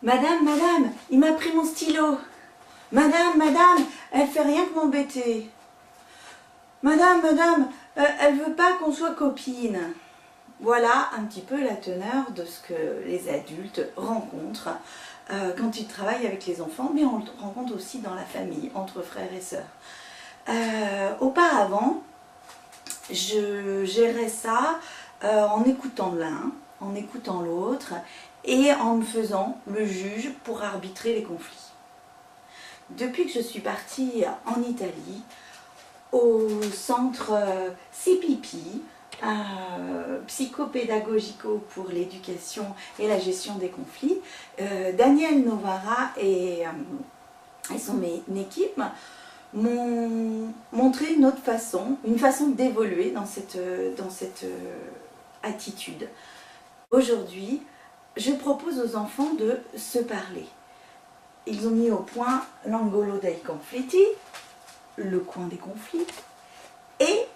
Madame, madame, il m'a pris mon stylo. Madame, madame, elle fait rien que m'embêter. Madame, madame, elle veut pas qu'on soit copines. Voilà un petit peu la teneur de ce que les adultes rencontrent quand ils travaillent avec les enfants, mais on le rencontre aussi dans la famille, entre frères et sœurs. Auparavant, je gérais ça en écoutant l'un, en écoutant l'autre et en me faisant le juge pour arbitrer les conflits. Depuis que je suis partie en Italie, au centre CPP, psychopédagogico pour l'éducation et la gestion des conflits, Daniel Novara et son équipe m'ont montré une autre façon, une façon d'évoluer dans cette attitude. Aujourd'hui, je propose aux enfants de se parler. Ils ont mis au point l'angolo dei conflitti, le coin des conflits, et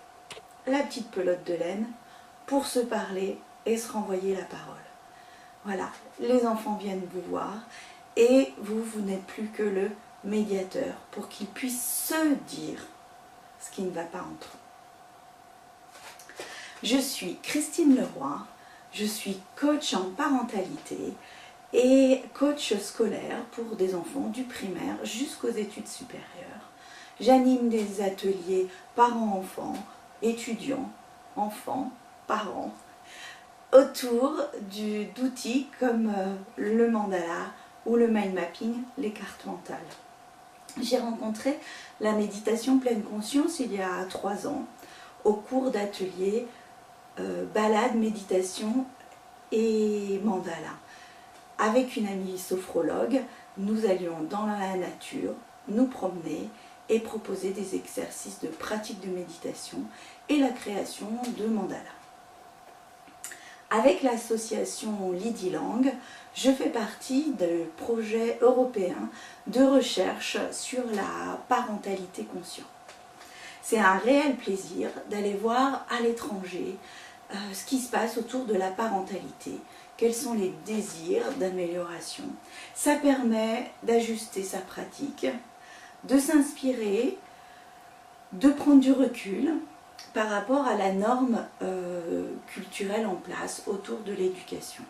la petite pelote de laine pour se parler et se renvoyer la parole. Voilà, les enfants viennent vous voir et vous n'êtes plus que le médiateur pour qu'ils puissent se dire ce qui ne va pas entre eux. Je suis Christine Leroy, je suis coach en parentalité et coach scolaire pour des enfants du primaire jusqu'aux études supérieures. J'anime des ateliers parents-enfants, étudiants, enfants, parents, autour d'outils comme le mandala ou le mind mapping, les cartes mentales. J'ai rencontré la méditation pleine conscience il y a 3 ans au cours d'ateliers balade, méditation et mandala. Avec une amie sophrologue, nous allions dans la nature, nous promener et proposer des exercices de pratique de méditation et la création de mandala. Avec l'association Lydie Lang, je fais partie du projet européen de recherche sur la parentalité consciente. C'est un réel plaisir d'aller voir à l'étranger ce qui se passe autour de la parentalité, quels sont les désirs d'amélioration. Ça permet d'ajuster sa pratique, de s'inspirer, de prendre du recul par rapport à la norme culturelle en place autour de l'éducation.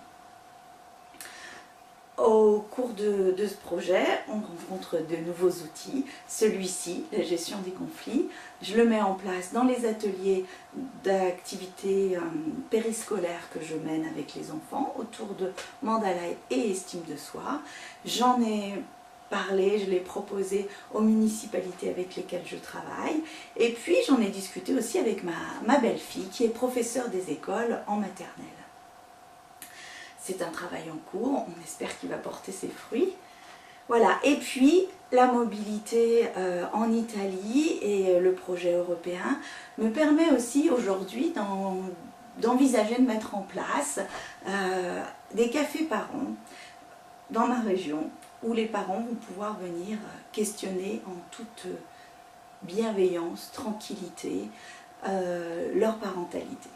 Au cours de ce projet, on rencontre de nouveaux outils. Celui-ci, la gestion des conflits, je le mets en place dans les ateliers d'activités périscolaires que je mène avec les enfants autour de mandala et estime de soi. J'en ai parlé, je l'ai proposé aux municipalités avec lesquelles je travaille. Et puis j'en ai discuté aussi avec ma belle-fille qui est professeure des écoles en maternelle. C'est un travail en cours, on espère qu'il va porter ses fruits. Voilà, et puis la mobilité en Italie et le projet européen me permet aussi aujourd'hui d'envisager de mettre en place des cafés parents dans ma région où les parents vont pouvoir venir questionner en toute bienveillance, tranquillité leur parentalité.